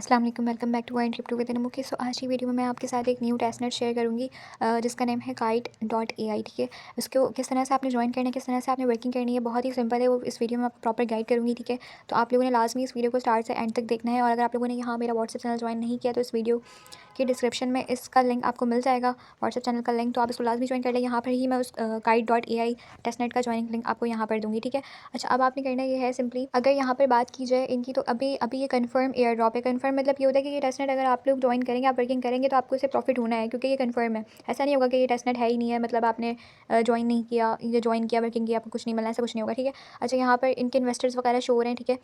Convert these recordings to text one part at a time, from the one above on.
अस्सलाम वालेकुम, welcome back to wine trip two with मुके। सो आज की वीडियो में मैं आपके साथ एक न्यू टेस्ट नेट शेयर करूँगी जिसका नेम है kite.ai। ठीक है, इसको किस तरह से आपने ज्वाइन करना है, किस तरह से आपने वर्किंग करनी है, बहुत ही सिंपल है। वो इस वीडियो में आपको प्रॉपर गाइड करूँगी। ठीक है, तो आप लोगों ने लाजमी इस वीडियो को स्टार्ट से एंड तक देखना है। और अगर आप लोगों ने यहाँ मेरा व्हाट्सएप चैनल ज्वाइन नहीं किया तो इस वीडियो कि डिस्क्रिप्शन में इसका लिंक आपको मिल जाएगा, व्हाट्सएप चैनल का लिंक, तो आप इसको लाजमी ज्वाइन कर लें। यहाँ पर ही मैं उस kite.ai टेस्ट नेट का ज्वाइनिंग लिंक आपको यहाँ पर दूँगी। ठीक है, अच्छा, अब आपने करना ये है सिंपली, अगर यहाँ पर बात की जाए इनकी, तो अभी अभी ये कन्फर्म एयर ड्रॉप है। कन्फर्म मतलब ये होता है कि ये टेस्ट नेट अगर आप लोग ज्वाइन करेंगे, आप वर्किंग करेंगे, तो आपको इससे प्रॉफिट होना है, क्योंकि ये कन्फर्म है। ऐसा नहीं होगा कि ये टेस्ट नेट है ही नहीं है, मतलब आपने ज्वाइन नहीं किया, ये ज्वाइन किया, वर्किंग किया, आपको कुछ नहीं मिलना, ऐसा कुछ नहीं होगा। ठीक है, अच्छा, यहाँ पर इनके इन्वेस्टर्स वगैरह शो हो रहे हैं। ठीक है,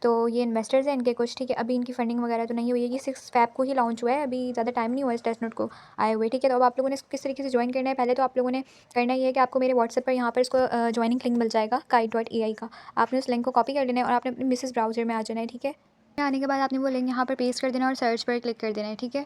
तो ये इन्वेस्टर्स हैं इनके कुछ। ठीक है, अभी इनकी फंडिंग वगैरह तो नहीं हुई है, ये 6 फ़रवरी को ही लॉन्च हुआ है, अभी ज़्यादा टाइम नहीं हुआ इस टेस्ट नोट को आए हुए। ठीक है, तो अब आप लोगों ने इसको किस तरीके से ज्वाइन करना है, पहले तो आप लोगों ने करना ये है कि आपको मेरे व्हाट्सएप पर यहाँ पर इसको ज्वाइनिंग लिंक मिल जाएगा kite.ai का। आपने उस लिंक को कॉपी कर लेना है और आपने अपने मिसेस ब्राउज़र में आ जाना है। ठीक है, आने के बाद आपने वो लिंक यहाँ पर पेस्ट कर देना और सर्च पर क्लिक कर देना है। ठीक है,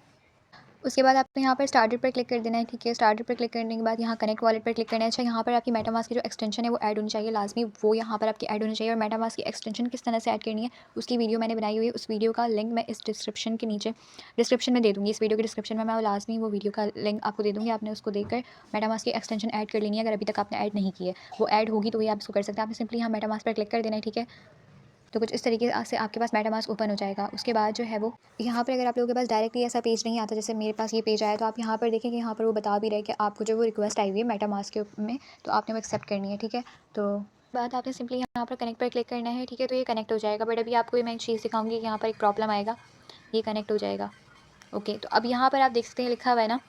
उसके बाद आपको यहाँ पर स्टार्टर पर क्लिक कर देना है। ठीक है, स्टार्टर पर क्लिक करने के बाद यहाँ कनेक्ट वॉलेट पर क्लिक करना है। अच्छा, यहाँ पर आपकी मेटामास्क की जो एक्सटेंशन है वो ऐड होनी चाहिए, लाजमी वो यहाँ पर आपकी ऐड होनी चाहिए। और मेटामास्क की एक्सटेंशन किस तरह से ऐड करनी है उसकी वीडियो मैंने बनाई हुई है, उस वीडियो का लिंक मैं इस डिस्क्रिप्शन के नीचे डिस्क्रिप्शन में दे दूँगी। इस वीडियो के डिस्क्रिप्शन में मैं लाजमी वो वीडियो का लिंक आपको दे दूँगी। आपने उसको देखकर मेटामास्क की एक्सटेंशन ऐड कर लेनी है, अगर अभी तक आपने ऐड नहीं की है। वो ऐड होगी तो वही आप इसको कर सकते हैं। आपने सिंपली यहाँ मेटामास्क पर क्लिक कर देना है। ठीक है, तो कुछ इस तरीके से आपके पास मेटामास्क ओपन हो जाएगा। उसके बाद जो है वो यहाँ पर, अगर आप लोगों के पास डायरेक्टली ऐसा पेज नहीं आता जैसे मेरे पास ये पेज आया, तो आप यहाँ पर देखें कि यहाँ पर वो बता भी रहे कि आपको जो वो रिक्वेस्ट आई हुई है मेटामास्क के में, तो आपने वो एक्सेप्ट करनी है। ठीक है, तो बाद आपने सिंपली यहाँ पर कनेक्ट पर क्लिक करना है। ठीक है, तो ये कनेक्ट हो जाएगा। बट अभी आपको मैं एक चीज़ दिखाऊंगी कि यहाँ पर एक प्रॉब्लम आएगा, ये कनेक्ट हो जाएगा। ओके, तो अब यहाँ पर आप देख सकते हैं लिखा हुआ है ना,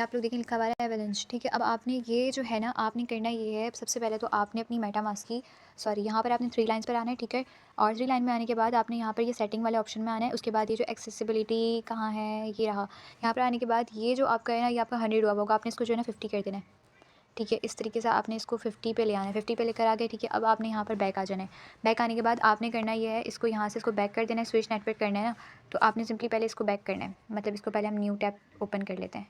आप लोग देखें लिखा हुआ है एवेलेंस। ठीक है, अब आपने ये जो है ना, आपने करना ये है, सबसे पहले तो आपने अपनी मेटामास्क की यहाँ पर आपने 3 लाइन्स पर आना है। ठीक है, और 3 लाइन में आने के बाद आपने यहाँ पर ये सेटिंग वाले ऑप्शन में आना है। उसके बाद ये जो एक्सेसिबिलिटी कहाँ है, ये रहा, यहाँ पर आने के बाद ये जो आपका है ना, ये आपका 100 हुआ होगा, आपने इसको जो है ना 50 कर देना है। ठीक है, इस तरीके से आपने इसको 50 पे ले आना है, 50 पे लेकर आ गए। ठीक है, अब आपने यहाँ पर बैक आ जाना है। बैक आने के बाद आपने करना ये है, इसको यहाँ से इसको बैक कर देना है, स्विच नेटवर्क करना है ना, तो आपने सिंपली पहले इसको बैक करना है, मतलब इसको पहले हम न्यू टैब ओपन कर लेते हैं।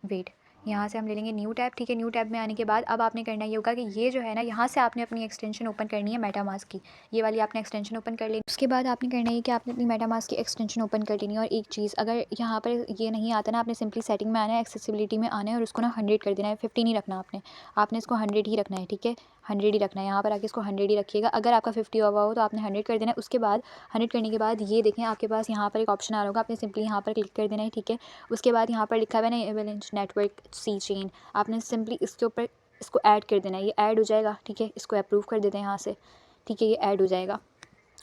वेट, यहाँ से हम ले लेंगे न्यू टैब। ठीक है, न्यू टैब में आने के बाद अब आपने करना ये होगा कि ये जो है ना, यहाँ से आपने अपनी एक्सटेंशन ओपन करनी है मेटामास्क की, ये वाली आपने एक्सटेंशन ओपन कर लेनी। उसके बाद आपने करना है कि आपने अपनी मेटामास्क की एक्सटेंशन ओपन कर लेनी है। और एक चीज़, अगर यहाँ पर ये नहीं आता ना, आपने सिंपली सेटिंग में आना है, एक्सेसिबिलिटी में आना है और उसको ना 100 कर देना है, 50 नहीं रखना आपने इसको 100 ही रखना है। ठीक है, 100 ही रखना है, यहाँ पर आके इसको 100 ही रखिएगा। अगर आपका 50 हुआ हो तो आपने 100 कर देना है। उसके बाद 100 करने के बाद ये देखें आपके पास यहाँ पर एक ऑप्शन आ रहा होगा, आपने सिंपली यहाँ पर क्लिक कर देना है। ठीक है, उसके बाद यहाँ पर लिखा हुआ है ना एवेलेंस नेटवर्क सी चेन, आपने सिंपली इसके ऊपर इसको ऐड कर देना है, ये ऐड हो जाएगा। ठीक है, इसको अप्रूव कर देते हैं यहाँ से। ठीक है, ये ऐड हो जाएगा,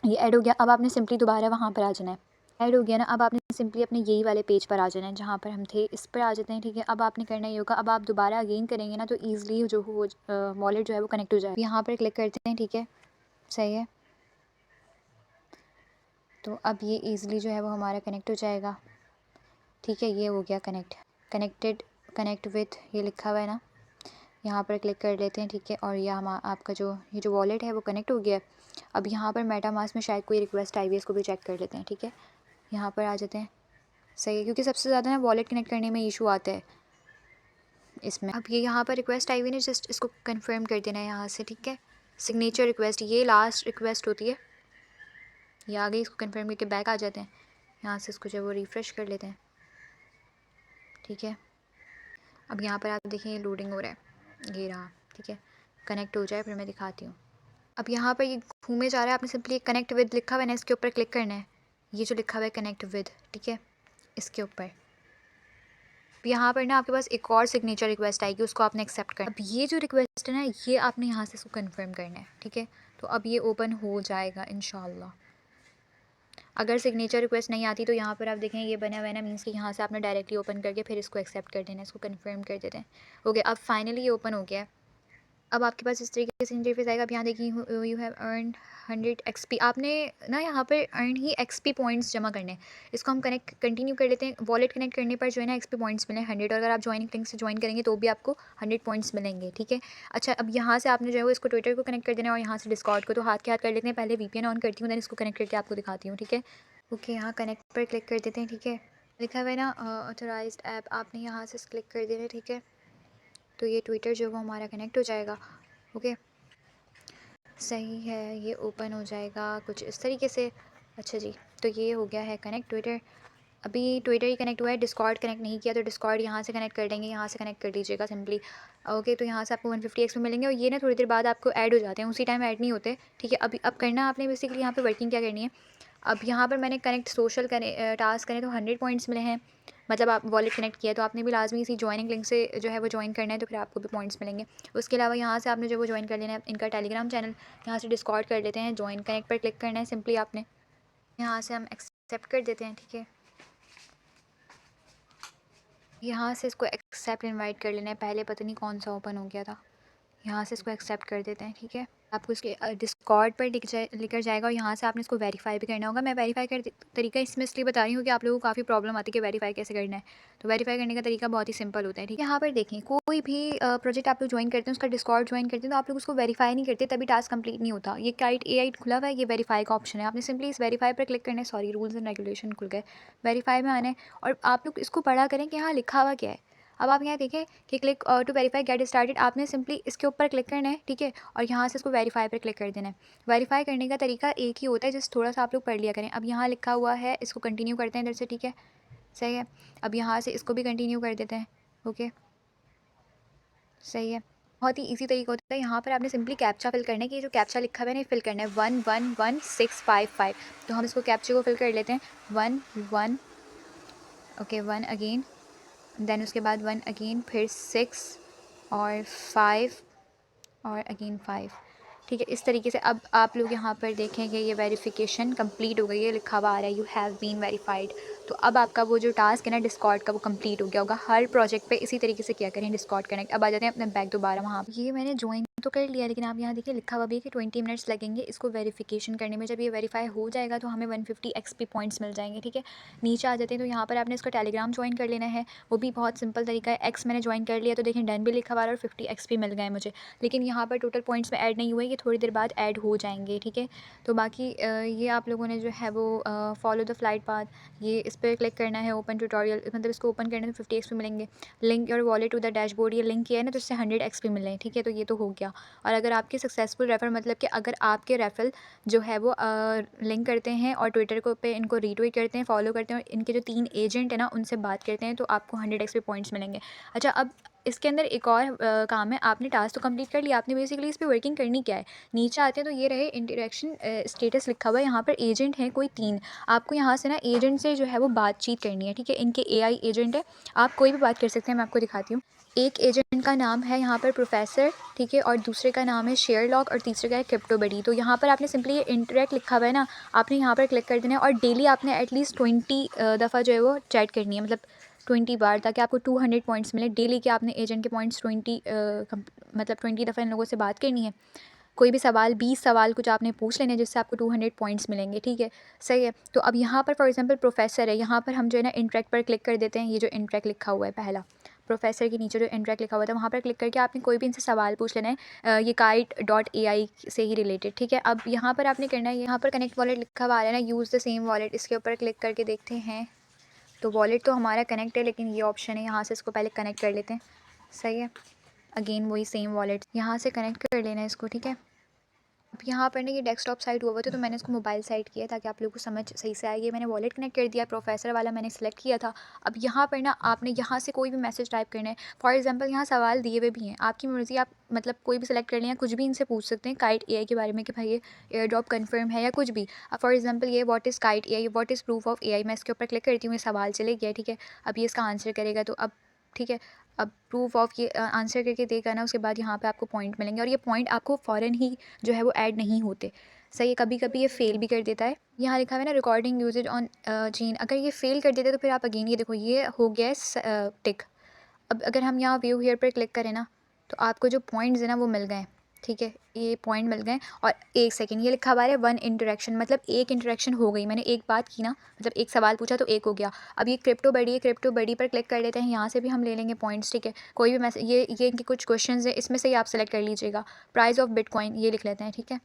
ये ऐड हो गया। अब आपने सिंपली दोबारा वहाँ पर आ जाना है, ऐड हो गया ना, अब आपने सिंपली अपने यही वाले पेज पर आ जाना है जहाँ पर हम थे, इस पर आ जाते हैं। ठीक है, अब आपने करना ये होगा, अब आप दोबारा अगेन करेंगे ना तो ईजिली जो हो वॉलेट जो है वो कनेक्ट हो जाएगा। यहाँ पर क्लिक करते हैं। ठीक है, सही है, तो अब ये ईजिली जो है वो हमारा कनेक्ट हो जाएगा। ठीक है, ये हो गया कनेक्ट, कनेक्टेड, कनेक्ट विथ, ये लिखा हुआ है ना, यहाँ पर क्लिक कर लेते हैं। ठीक है, और यह हम आपका जो ये जो वॉलेट है वो कनेक्ट हो गया है। अब यहाँ पर मेटामास्क में शायद कोई रिक्वेस्ट आई हुई है, इसको भी चेक कर लेते हैं। ठीक है, यहाँ पर आ जाते हैं। सही है, क्योंकि सबसे ज़्यादा ना वॉलेट कनेक्ट करने में इशू आता है इसमें। अब ये यहाँ पर रिक्वेस्ट आई हुई है, जस्ट इसको कंफर्म कर देना है यहाँ से। ठीक है, सिग्नेचर रिक्वेस्ट, ये लास्ट रिक्वेस्ट होती है, ये आ गई, इसको कंफर्म करके बैक आ जाते हैं। यहाँ से इसको जो है वो रिफ़्रेश कर लेते हैं। ठीक है, अब यहाँ पर आप देखें ये लोडिंग हो रहा है, ये रहा। ठीक है, कनेक्ट हो जाए फिर मैं दिखाती हूँ। अब यहाँ पर ये घूमे जा रहा है, आपने सिंपली कनेक्ट विद लिखा हुआ है ना, इसके ऊपर क्लिक करना है, ये जो लिखा हुआ है कनेक्ट विद। ठीक है, इसके ऊपर यहाँ पर ना आपके पास एक और सिग्नेचर रिक्वेस्ट आएगी, उसको आपने एक्सेप्ट करना। अब ये जो रिक्वेस्ट है ना, ये आपने यहाँ से इसको कंफर्म करना है। ठीक है, तो अब ये ओपन हो जाएगा इंशाल्लाह। अगर सिग्नेचर रिक्वेस्ट नहीं आती तो यहाँ पर आप देखें ये बना हुआ है ना, मीन्स कि यहाँ से आपने डायरेक्टली ओपन करके फिर इसको एक्सेप्ट कर देना है, इसको कंफर्म कर देते हैं। ओके, अब फाइनली ये ओपन हो गया है। अब आपके पास इस तरीके से इंटरफेस आएगा। अब यहाँ देखिए यू हैव अर्न 100 XP, आपने ना यहाँ पर अर्न ही XP पॉइंट्स जमा करने हैं। इसको हम कनेक्ट कंटिन्यू कर लेते हैं। वॉलेट कनेक्ट करने पर जो है ना XP पॉइंट्स मिले 100, और अगर आप ज्वाइनिंग लिंक से ज्वाइन करेंगे तो भी आपको 100 पॉइंट्स मिलेंगे। ठीक है, अच्छा, अब यहाँ से आपने जो है वो इसको ट्विटर को कनेक्ट कर देना है और यहाँ से डिस्कॉर्ड को, तो हाथ के हाथ कर लेते हैं। पहले VPN ऑन करती हूँ, दैन इसको कनेक्ट करके आपको दिखाती हूँ। ठीक है, ओके, यहाँ कनेक्ट पर क्लिक कर देते हैं। ठीक है, लिखा हुआ है ना ऑथराइज्ड ऐप, आपने यहाँ से क्लिक कर देना है। ठीक है, तो ये ट्विटर जो वो हमारा कनेक्ट हो जाएगा। ओके, सही है, ये ओपन हो जाएगा कुछ इस तरीके से। अच्छा जी, तो ये हो गया है कनेक्ट ट्विटर। अभी ट्विटर ही कनेक्ट हुआ है, डिस्कॉर्ड कनेक्ट नहीं किया, तो डिस्कॉर्ड यहाँ से कनेक्ट कर देंगे, यहाँ से कनेक्ट कर दीजिएगा सिंपली। ओके, तो यहाँ से आपको 150x में मिलेंगे और ये ना थोड़ी देर बाद आपको ऐड हो जाते हैं, उसी टाइम ऐड नहीं होते, ठीक है। अभी अब करना आपने बेसिकली यहाँ पे वर्किंग क्या करनी है। अब यहाँ पर मैंने कनेक्ट सोशल करे टास्क करें तो 100 पॉइंट्स मिले हैं, मतलब आप वॉलेट कनेक्ट किया, तो आपने भी लाजमी इसी ज्वाइनिंग लिंक से जो है वो ज्वाइन करना है, तो फिर आपको भी पॉइंट्स मिलेंगे। उसके अलावा यहाँ से आपने जो वो ज्वाइन कर लेना है इनका टेलीग्राम चैनल, यहाँ से डिस्कॉर्ड कर लेते हैं, ज्वाइन कनेक्ट पर क्लिक करना है सिंपली आपने, यहाँ से हम एक्सेप्ट कर देते हैं, ठीक है। यहाँ से इसको एक्सेप्ट इनवाइट कर लेना है, पहले पता नहीं कौन सा ओपन हो गया था, यहाँ से इसको एक्सेप्ट कर देते हैं, ठीक है। आपको इसके डिस्कॉर्ड पर लिखकर जाएगा और यहाँ से आपने इसको वेरीफाई भी करना होगा। मैं वेरीफाई कर तरीका इसमें इसलिए बता रही हूँ कि आप लोगों को काफ़ी प्रॉब्लम आती है कि वेरीफाई कैसे करना है, तो वेरीफाई करने का तरीका बहुत ही सिंपल होता है, ठीक है। यहाँ पर देखें, कोई भी प्रोजेक्ट आप लोग ज्वाइन करते हैं, उसका डिस्कॉर्ड ज्वाइन करते हैं, तो आप लोग उसको वेरीफाई नहीं करते, तभी टास्क कंप्लीट नहीं होता। ये काइट AI खुला हुआ है, ये वेरीफाई का ऑप्शन है, आपने सिंपली इस वेरीफाई पर क्लिक करना है। सॉरी, रूल्स एंड रेगुलेशन खुल गए, वेरीफाई में आना है और आप लोग इसको पढ़ा करें कि हाँ लिखा हुआ क्या है। अब आप यहाँ देखें कि click to verify get started, आपने सिंपली इसके ऊपर क्लिक करना है, ठीक है, और यहाँ से इसको वेरीफाई पर क्लिक कर देना है। वेरीफाई करने का तरीका एक ही होता है, जिस थोड़ा सा आप लोग पढ़ लिया करें। अब यहाँ लिखा हुआ है, इसको कंटिन्यू करते हैं इधर से, ठीक है, सही है। अब यहाँ से इसको भी कंटिन्यू कर देते हैं, ओके, सही है। बहुत ही इजी तरीका होता है। यहाँ पर आपने सिंपली कैप्चा फिल करना है, कि जो कैप्चा लिखा हुआ है ना फिल करना है 111655, तो हम इसको कैप्चे को फिल कर लेते हैं 1 ओके 1 अगेन, देन उसके बाद 1 अगेन, फिर 6 और 5 और अगेन 5, ठीक है। इस तरीके से अब आप लोग यहाँ पर देखें कि ये वेरिफिकेशन कंप्लीट हो गई है, लिखा हुआ आ रहा है यू हैव बीन वेरीफाइड। तो अब आपका वो जो टास्क है ना डिस्कॉर्ड का, वो कंप्लीट हो गया होगा। हर प्रोजेक्ट पे इसी तरीके से क्या करें, डिस्कॉर्ड कनेक्ट। अब आ जाते हैं अपने बैक दोबारा वहाँ। ये मैंने ज्वाइन तो कर लिया, लेकिन आप यहाँ देखिए लिखा हुआ भी है कि 20 मिनट्स लगेंगे इसको वेरिफिकेशन करने में। जब ये वेरीफाई हो जाएगा तो हमें 150 XP पॉइंट्स मिल जाएंगे, ठीक है। नीचे आ जाते हैं, तो यहाँ पर आपने इसको टेलीग्राम ज्वाइन कर लेना है, वो भी बहुत सिंपल तरीका है। एक्स मैंने ज्वाइन कर लिया, तो देखें डन भी लिखा हुआ और 50 XP मिल गए मुझे, लेकिन यहाँ पर टोटल पॉइंट्स में ऐड नहीं हुए, ये थोड़ी देर बाद ऐड हो जाएंगे, ठीक है। तो बाकी ये आप लोगों ने जो है वो फॉलो द फ्लाइट पाथ, ये इस पर क्लिक करना है, ओपन ट्यूटोरियल, मतलब इसको ओपन करने में 50 XP मिलेंगे। Link your wallet to the dashboard, ये लिंक किया है ना, तो इससे 100 XP मिल रहे हैं, ठीक है। तो ये तो हो गया। और अगर आपके सक्सेसफुल रेफर, मतलब कि अगर आपके रेफरल जो है वो लिंक करते हैं और ट्विटर को पे इनको रीट्वीट करते हैं, फॉलो करते हैं और इनके जो 3 एजेंट हैं ना उनसे बात करते हैं, तो आपको 100 XP पॉइंट्स मिलेंगे। अच्छा, अब इसके अंदर एक और काम है। आपने टास्क तो कंप्लीट कर लिया, आपने बेसिकली इस पर वर्किंग करनी क्या है। नीचे आते हैं तो ये रहे इंटरेक्शन स्टेटस लिखा हुआ है, यहाँ पर एजेंट हैं कोई 3। आपको यहाँ से ना एजेंट से जो है वो बातचीत करनी है, ठीक है। इनके AI एजेंट है, आप कोई भी बात कर सकते हैं, मैं आपको दिखाती हूँ। एक एजेंट का नाम है यहाँ पर प्रोफेसर, ठीक है, और दूसरे का नाम है शेयरलॉक और तीसरे का है क्रिप्टो बडी। तो यहाँ पर आपने सिंपली ये इंटरेक्ट लिखा हुआ है ना, आपने यहाँ पर क्लिक कर देना है और डेली आपने एटलीस्ट 20 दफ़ा जो है वो चैट करनी है, मतलब 20 बार, ताकि आपको 200 पॉइंट्स मिले डेली के। आपने एजेंट के पॉइंट्स 20 मतलब 20 दफ़ा इन लोगों से बात करनी है। कोई भी सवाल 20 सवाल कुछ आपने पूछ लेने, जिससे आपको 200 पॉइंट्स मिलेंगे, ठीक है, सही है। तो अब यहाँ पर फॉर एग्जांपल प्रोफेसर है, यहाँ पर हम जो है ना इंटरेक्ट पर क्लिक कर देते हैं। ये जो इंटरेक्ट लिखा हुआ है पहला, प्रोफेसर के नीचे जो इंटरेक्ट लिखा हुआ था वहाँ पर क्लिक करके आपने कोई भी इनसे सवाल पूछ लेना है, ये kite.ai से ही रिलेटेड, ठीक है। अब यहाँ पर आपने करना है, यहाँ पर कनेक्ट वॉलेट लिखा हुआ आ रहा है ना, यूज़ द सेम वॉलेट, इसके ऊपर क्लिक करके देखते हैं। तो वॉलेट तो हमारा कनेक्ट है, लेकिन ये ऑप्शन है, यहाँ से इसको पहले कनेक्ट कर लेते हैं, सही है। अगेन वही सेम वॉलेट, यहाँ से कनेक्ट कर लेना है इसको, ठीक है। अब यहाँ पर ना ये डेस्कटॉप साइट हुआ था, तो मैंने इसको मोबाइल साइट किया ताकि आप लोगों को समझ सही से आए। ये मैंने वॉलेट कनेक्ट कर दिया, प्रोफेसर वाला मैंने सेलेक्ट किया था। अब यहाँ पर ना आपने यहाँ से कोई भी मैसेज टाइप करना है। फॉर एग्जांपल यहाँ सवाल दिए हुए भी हैं, आपकी मर्ज़ी, आप मतलब कोई भी सिलेक्ट कर लें या कुछ भी इनसे पूछ सकते हैं काइट AI के बारे में, कि भाई ये एयर ड्रॉप कन्फर्म है या कुछ भी। अब फॉर एग्जाम्पल ये what is kite AI, what is proof of AI, मैं इसके ऊपर क्लिक करती हूँ, ये सवाल चले गया, ठीक है। अब ये इसका आंसर करेगा, तो अब ठीक है, अब प्रूफ ऑफ ये आंसर करके देगा ना, उसके बाद यहाँ पे आपको पॉइंट मिलेंगे और ये पॉइंट आपको फ़ौरन ही जो है वो ऐड नहीं होते, सही है। कभी कभी ये फ़ेल भी कर देता है। यहाँ लिखा हुआ है ना रिकॉर्डिंग यूजेज ऑन चेन, अगर ये फ़ेल कर देता है तो फिर आप अगेन ये देखो ये हो गया है टिक। अब अगर हम यहाँ व्यू हियर पर क्लिक करें ना, तो आपको जो पॉइंट्स हैं ना वो मिल गए, ठीक है, ये पॉइंट मिल गए। और 1 सेकेंड ये लिखा हुआ है 1 इंटरेक्शन, मतलब एक इंटरेक्शन हो गई, मैंने एक बात की ना, मतलब एक सवाल पूछा तो 1 हो गया। अब ये क्रिप्टो बड़ी है, क्रिप्टो बड़ी पर क्लिक कर लेते हैं, यहाँ से भी हम ले लेंगे पॉइंट्स, ठीक है। कोई भी मैसेज, ये इनके कुछ क्वेश्चन है, इसमें से ही आप सेलेक्ट कर लीजिएगा। प्राइस ऑफ बिटकॉइन ये लिख लेते हैं, ठीक है।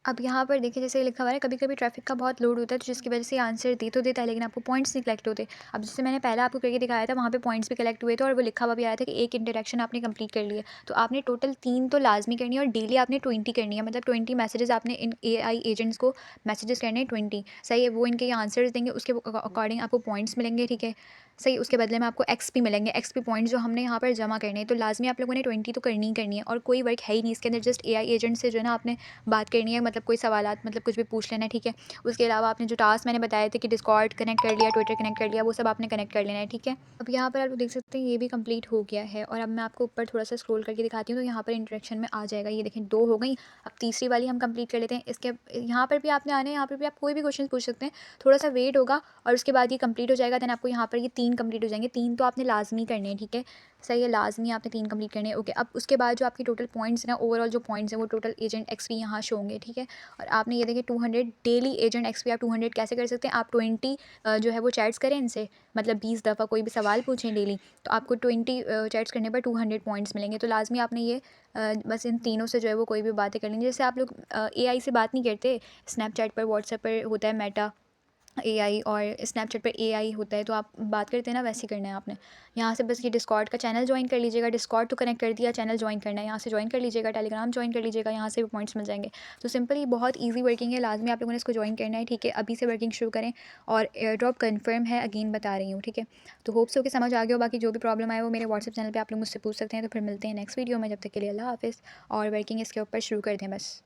अब यहाँ पर देखिए जैसे लिखा हुआ है कभी कभी ट्रैफिक का बहुत लोड होता है तो जिसकी वजह से आंसर दे तो देता है लेकिन आपको पॉइंट्स नहीं कलेक्ट होते। अब जैसे मैंने पहले आपको करके दिखाया था वहाँ पे पॉइंट्स भी कलेक्ट हुए थे और वो लिखा हुआ भी आया था कि एक इंटरेक्शन आपने कंप्लीट कर लिया। तो आपने टोटल 3 तो लाजमी करनी है और डेली आपने 20 करनी है, मतलब 20 मैसेजेस आपने इन AI एजेंट्स को मैसेजेस करने हैं 20। सही है, वो इनके आंसर्स देंगे, उसके अकॉर्डिंग आपको पॉइंट्स मिलेंगे। ठीक है, सही, उसके बदले में आपको एक्सपी मिलेंगे, एक्सपी पॉइंट्स जो हमने यहाँ पर जमा करने हैं। तो लाजमी आप लोगों ने 20 तो करनी ही करनी है और कोई वर्क है ही नहीं इसके अंदर, जस्ट AI एजेंट से जो है ना आपने बात करनी है, मतलब कोई सवालात, मतलब कुछ भी पूछ लेना है। ठीक है, उसके अलावा आपने जो टास्क मैंने बताए थे कि डिस्कॉर्ड कनेक्ट कर लिया, ट्विटर कनेक्ट कर लिया, वो सब आपने कनेक्ट कर लेना है। ठीक है, अब यहाँ पर आप लोग देख सकते हैं ये भी कंप्लीट हो गया है और अब मैं आपको ऊपर थोड़ा सा स्क्रॉल करके दिखाती हूँ तो यहाँ पर इंटरेक्शन में आ जाएगा। ये देखें 2 हो गई। अब तीसरी वाली हम कंप्लीट कर लेते हैं। इसके यहाँ पर भी आपने आना है, यहाँ पर भी आप कोई भी क्वेश्चन पूछ सकते हैं, थोड़ा सा वेट होगा और उसके बाद ये कंप्लीट हो जाएगा। देन आपको यहाँ पर ये 3 कंप्लीट हो जाएंगे। 3 तो आपने लाजमी करने हैं। ठीक है, सही है, लाजमी आपने 3 कंप्लीट करने हैं। ओके, अब उसके बाद जो आपकी टोटल पॉइंट्स हैं ना, ओवरऑल जो पॉइंट्स हैं वो टोटल एजेंट एक्सपी यहाँ शो होंगे। ठीक है, और आपने ये देखिए 200 डेली एजेंट एक्सपी आप 200 कैसे कर सकते हैं, आप 20 जो है वो चैट्स करें इनसे, मतलब 20 दफ़ा कोई भी सवाल पूछें डेली, तो आपको 20 चैट्स करने पर 200 पॉइंट्स मिलेंगे। तो लाजमी आपने ये बस इन तीनों से जो है वो कोई भी बातें कर लेंगे। जैसे आप लोग AI से बात नहीं करते, स्नैपचैट पर, व्हाट्सएप पर होता है मेटा AI और स्नैपचैट पर AI होता है, तो आप बात करते हैं ना, वैसे ही करना है आपने। यहाँ से बस ये डिस्कॉर्ड का चैनल ज्वाइन कर लीजिएगा, डिस्कॉर्ड तो कनेक्ट कर दिया, चैनल ज्वाइन करना है, यहाँ से ज्वाइन कर लीजिएगा, टेलीग्राम ज्वाइन कर लीजिएगा, यहाँ से भी पॉइंट्स मिल जाएंगे। तो सिंपल, ये बहुत ईजी वर्किंग है, लाजमी आप लोगों ने इसको ज्वाइन करना है। ठीक है, अभी से वर्किंग शुरू करें और एयर ड्रॉप कन्फर्म है, अगेन बता रही हूँ। ठीक है, तो होप्स हो कि समझ आ गया हो। बाकी जो भी प्रॉब्लम आए वो मेरे व्हाट्सएप चैनल पर आप लोग मुझसे पूछ सकते हैं। तो फिर मिलते हैं नेक्स्ट वीडियो में, जब तक के लिए अल्लाह हाफिज़, और वर्किंग इसके ऊपर शुरू करते हैं बस।